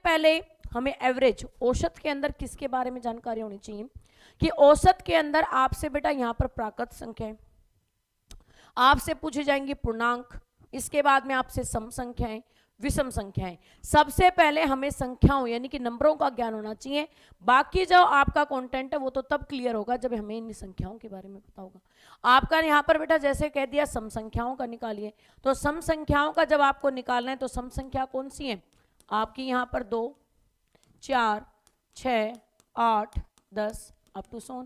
पहले हमें एवरेज औसत के अंदर किसके बारे में जानकारी होनी चाहिए कि औसत के अंदर आपसे बेटा यहां पर प्राकृत संख्याएं आपसे पूछे जाएंगी, पूर्णांक, इसके बाद में आपसे सम संख्याएं, विषम संख्याएं। सबसे पहले हमें संख्याओं यानी कि नंबरों का ज्ञान होना चाहिए। बाकी जो आपका कंटेंट है वो तो तब क्लियर होगा जब हमें इन संख्याओं के बारे में पता होगा। आपका यहाँ पर बेटा जैसे कह दिया सम संख्याओं का निकालिए, तो सम संख्याओं का जब आपको निकालना है तो सम संख्या कौन सी है आपकी, यहाँ पर 2, 4, 6, 8, 10 अप टू 100।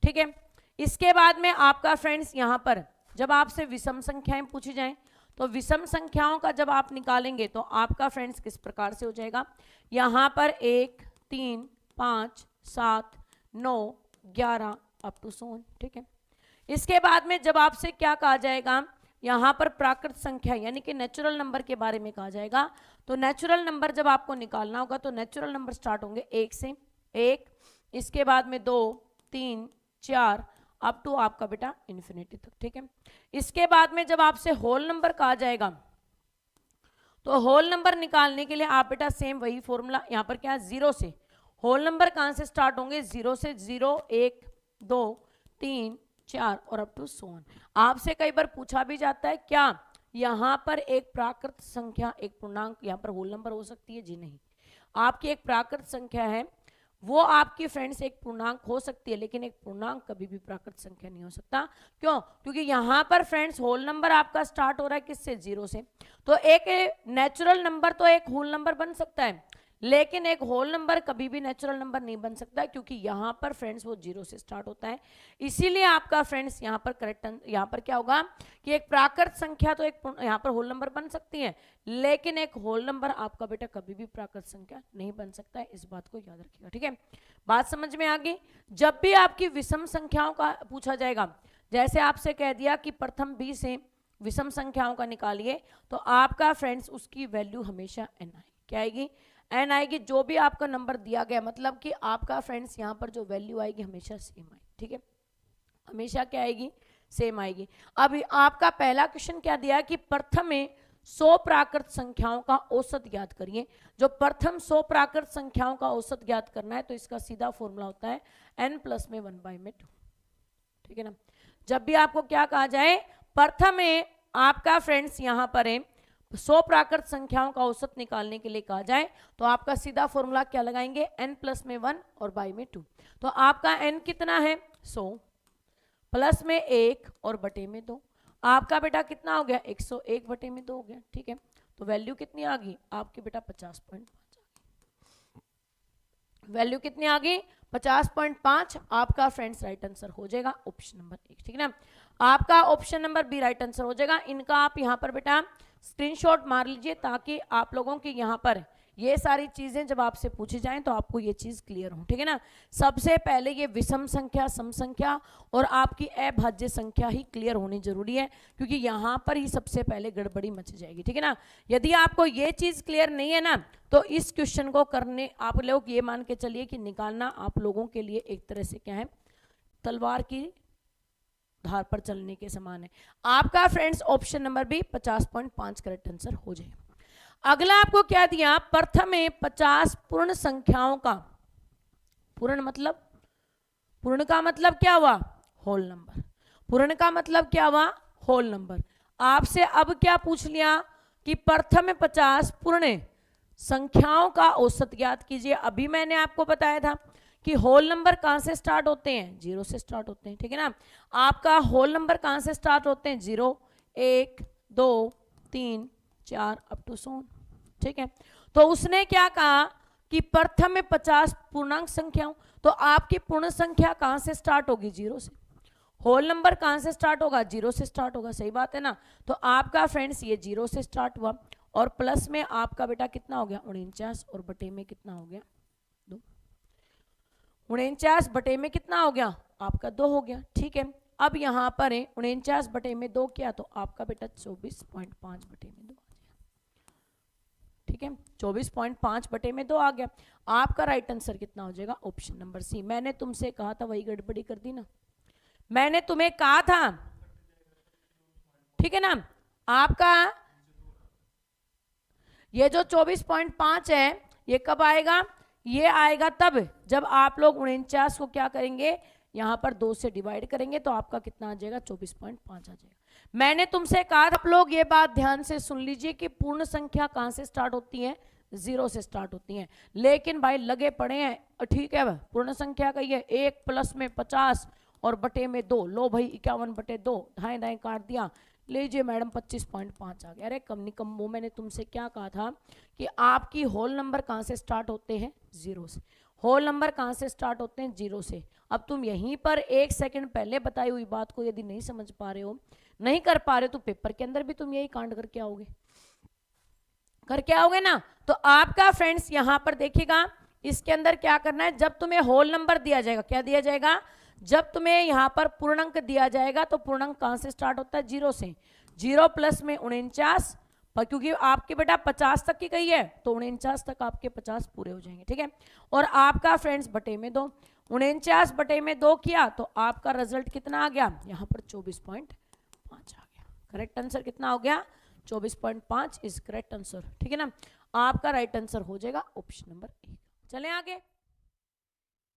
ठीक है, इसके बाद में आपका फ्रेंड्स यहाँ पर जब आपसे विषम संख्याएं पूछी जाएं तो विषम संख्याओं का जब आप निकालेंगे तो आपका फ्रेंड्स किस प्रकार से हो जाएगा, यहाँ पर 1, 3, 5, 7, 9, 11 अप टू 100। ठीक है, इसके बाद में जब आपसे क्या कहा जाएगा, यहाँ पर प्राकृत संख्या यानी कि नेचुरल नंबर के बारे में कहा जाएगा। तो नेचुरल नंबर जब आपको निकालना होगा तो नेचुरल नंबर स्टार्ट होंगे 1 से, 1, इसके बाद में 2, 3, 4 अप टू आपका बेटा इन्फिनिटी तक। ठीक है, इसके बाद में जब आपसे होल नंबर कहा जाएगा तो होल नंबर निकालने के लिए आप बेटा सेम वही फॉर्मूला, यहाँ पर क्या है 0 से, होल नंबर कहाँ से स्टार्ट होंगे 0 से, 0, 1, 2, 3, 4 और अप टू 100। आपसे कई बार पूछा भी जाता है क्या यहाँ पर एक प्राकृत संख्या एक पूर्णांक यहाँ पर होल नंबर हो सकती है, जी नहीं। आपकी एक प्राकृत संख्या है वो आपकी फ्रेंड्स एक पूर्णांक हो सकती है, लेकिन एक पूर्णांक कभी भी प्राकृत संख्या नहीं हो सकता। क्यों? क्योंकि यहाँ पर फ्रेंड्स होल नंबर आपका स्टार्ट हो रहा है किससे, 0 से। तो एक नेचुरल नंबर तो एक होल नंबर बन सकता है, लेकिन एक होल नंबर कभी भी नेचुरल नंबर नहीं बन सकता, क्योंकि यहाँ पर फ्रेंड्स वो 0 से स्टार्ट होता है। इसीलिए आपका फ्रेंड्स यहाँ पर करेक्ट यहाँ पर क्या होगा कि एक प्राकृत संख्या तो एक यहाँ पर होल नंबर बन सकती है, लेकिन एक होल नंबर आपका बेटा कभी भी प्राकृत संख्या नहीं बन सकता है। इस बात को याद रखिएगा। ठीक है, बात समझ में आ गई। जब भी आपकी विषम संख्याओं का पूछा जाएगा, जैसे आपसे कह दिया कि प्रथम 20 से विषम संख्याओं का निकालिए, तो आपका फ्रेंड्स उसकी वैल्यू हमेशा n आएगी। क्या आएगी? n आएगी। जो भी आपका नंबर दिया गया मतलब कि आपका फ्रेंड्स यहाँ पर जो वैल्यू आएगी हमेशा सेम आएगी। ठीक है, हमेशा क्या आएगी, सेम आएगी। अब आपका पहला क्वेश्चन क्या दिया कि प्रथम में 100 प्राकृत संख्याओं का औसत ज्ञात करिए। जो प्रथम 100 प्राकृत संख्याओं का औसत ज्ञात करना है तो इसका सीधा फॉर्मूला होता है n प्लस में 1/2। ठीक है ना, जब भी आपको क्या कहा जाए प्रथम में आपका फ्रेंड्स यहाँ पर है 100 प्राकृत संख्याओं का औसत निकालने के लिए कहा जाए तो आपका सीधा फॉर्मूला क्या लगाएंगे, n प्लस में 1 और बाई में 2। तो आपका n कितना है 100 प्लस में 1 और बटे में 2, आपका बेटा कितना हो गया 101 बटे में 2 हो गया। ठीक है, तो वैल्यू कितनी आ गई आपकी बेटा 50.5 वैल्यू कितनी आ गई 50.5। आपका फ्रेंड्स राइट आंसर हो जाएगा ऑप्शन नंबर 1। ठीक है ना, आपका option number B right answer हो जाएगा। इनका आप यहाँ पर बेटा स्क्रीनशॉट मार लीजिए ताकि आप लोगों की यहाँ पर ये सारी चीजें जब आपसे पूछी जाएं तो आपको ये चीज क्लियर हो। ठीक है ना, सबसे पहले ये विषम संख्या, सम संख्या और आपकी अभाज्य संख्या ही क्लियर होनी जरूरी है, क्योंकि यहाँ पर ही सबसे पहले गड़बड़ी मच जाएगी। ठीक है ना, यदि आपको ये चीज क्लियर नहीं है ना तो इस क्वेश्चन को करने आप लोग ये मान के चलिए कि निकालना आप लोगों के लिए एक तरह से क्या है, तलवार की धार पर चलने के समान है। आपका friends option number B 50.5 correct answer हो जाएगा। अगला आपको क्या दिया, प्रथम में 50 पूर्ण संख्याओं का, पूर्ण मतलब, पूर्ण का मतलब क्या हुआ, होल नंबर। पूर्ण का मतलब क्या हुआ, होल नंबर। आपसे अब क्या पूछ लिया कि प्रथम में 50 पूर्ण संख्याओं का औसत ज्ञात कीजिए। अभी मैंने आपको बताया था कि होल नंबर कहां से स्टार्ट होते हैं, 0 से स्टार्ट होते हैं। ठीक है ना, आपका होल नंबर कहां से स्टार्ट होते हैं, 0, 1, 2, 3, 4 अप टू 100। ठीक है, तो उसने क्या कहा कि प्रथम में 50 पूर्णांक संख्याओं, तो आपकी पूर्ण संख्या कहां से स्टार्ट होगी, 0 से। होल नंबर कहां से स्टार्ट होगा, 0 से स्टार्ट होगा। सही बात है ना, तो आपका फ्रेंड्स ये 0 से स्टार्ट हुआ और प्लस में आपका बेटा कितना हो गया 49 और बटे में कितना हो गया 2। 49 बटे में कितना हो गया आपका 2 हो गया। ठीक है, अब यहां पर है 49 बटे में 2 किया तो आपका बेटा 24.5 बटे में 2 आ गया। ठीक है, 24.5 बटे में 2 आ गया। आपका राइट आंसर कितना हो जाएगा, ऑप्शन नंबर सी। मैंने तुमसे कहा था वही गड़बड़ी कर दी ना, मैंने तुम्हें कहा था। ठीक है ना, आपका ये जो 24.5 है ये कब आएगा, ये आएगा तब जब आप लोग 49 को क्या करेंगे, यहाँ पर 2 से डिवाइड करेंगे तो आपका कितना आ जाएगा, 24.5 आ जाएगा। मैंने तुमसे कहा आप लोग ये बात ध्यान से सुन लीजिए कि पूर्ण संख्या कहाँ से स्टार्ट होती है, 0 से स्टार्ट होती हैं। लेकिन भाई लगे पड़े हैं, ठीक है पूर्ण संख्या का ये 1 प्लस में 50 और बटे में 2, लो भाई 51/2, दाएं दाएं काट दिया, लीजिए मैडम 25.5 आ गया। अरे कम नहीं कम, वो मैंने तुमसे क्या कहा था कि आपकी होल नंबर कहाँ से स्टार्ट होते हैं, 0 से। होल नंबर कहाँ से स्टार्ट होते हैं, 0 से। अब तुम यहीं पर 1 सेकंड पहले बताई हुई बात को यदि नहीं समझ पा रहे हो, नहीं कर पा रहे हो, तो पेपर के अंदर भी तुम यही कांड करके आओगे ना। तो आपका फ्रेंड्स यहां पर देखिएगा, इसके अंदर क्या करना है, जब तुम्हें होल नंबर दिया जाएगा, क्या दिया जाएगा, जब तुम्हें यहां पर पूर्णांक दिया जाएगा तो पूर्णांक कहां से स्टार्ट होता है, 0 से। 0 प्लस में 49, क्योंकि आपके बेटा 50 तक की गई है तो 49 तक आपके 50 पूरे हो जाएंगे, ठीक है। और आपका फ्रेंड्स बटे में 2, 49 बटे में 2 किया तो आपका रिजल्ट कितना आ गया, यहां पर 24.5 आ गया। करेक्ट आंसर कितना हो गया, 24.5 इज करेक्ट आंसर, ठीक है ना। आपका राइट आंसर हो जाएगा ऑप्शन नंबर 1। चलें आगे।